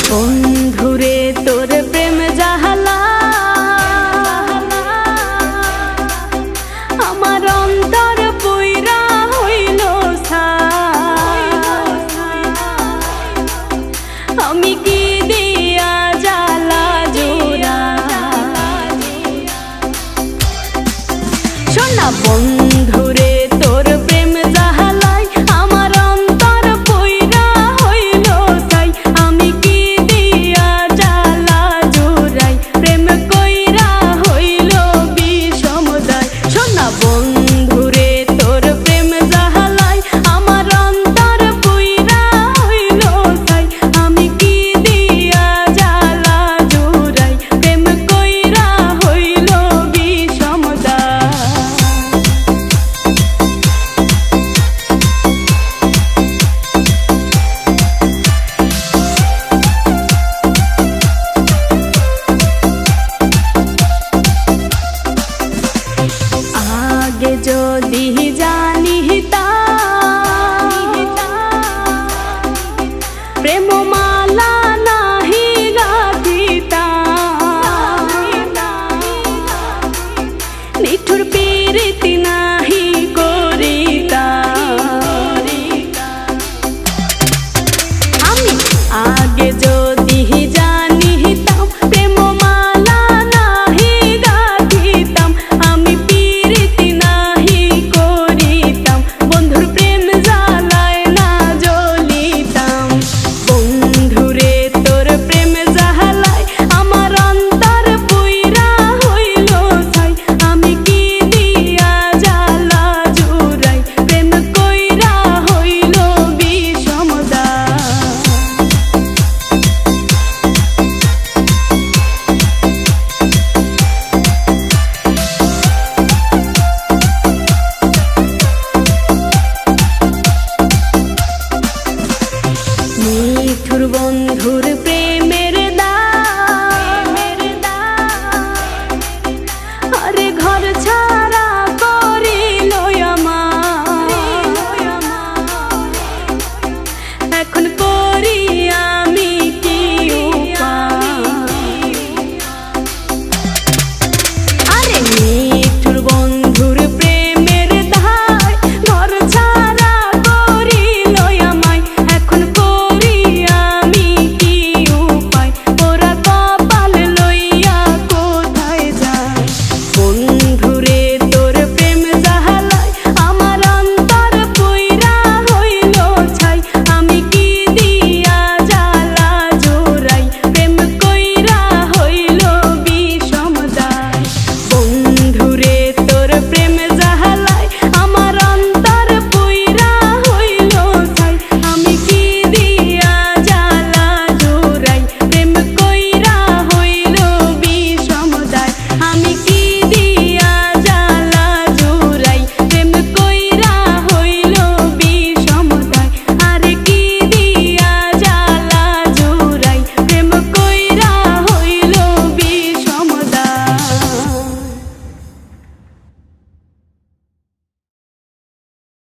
বন্ধুরে তোর প্রেম জাহালা আমার অন্তর পুইরা হইল আমি কি দিয়া জ্বালা জোড়া শোনা বন্ধুরে তোর প্রেম জাহালাই আমার অন্তর পুইরা হইল তাই আমি কি দিয়া জ্বালা জোড়াই প্রেম কইরা হইল বিষমদায় শোনা বন্ধুরে তোর প্রেম জাহালাই আমার অন্তর পুইরা হইল তাই আমি কি দিয়া জ্বালা জোড়াই প্রেম কইরা হইল বিষমদায় আগে যদি জানিতাম প্রেম মালা নাহি গাঁথিতাম নিঠুর পীড়িতি নাহি করিতাম আমি আগে যদি জানিতাম প্রেম মালা নাহি গাঁথিতাম আমি পীড়িতি নাহি করিতাম বন্ধুর প্রেম জ্বালায় না জ্বলিতাম বন্ধুরে তোর প্রেম জ্বালায় আমার অন্তর পুইরা হইল ছাই আমি কি দিয়া জ্বালা জুড়াই প্রেম কইরা হইল বিষমদায় নিঠুর বন্ধুর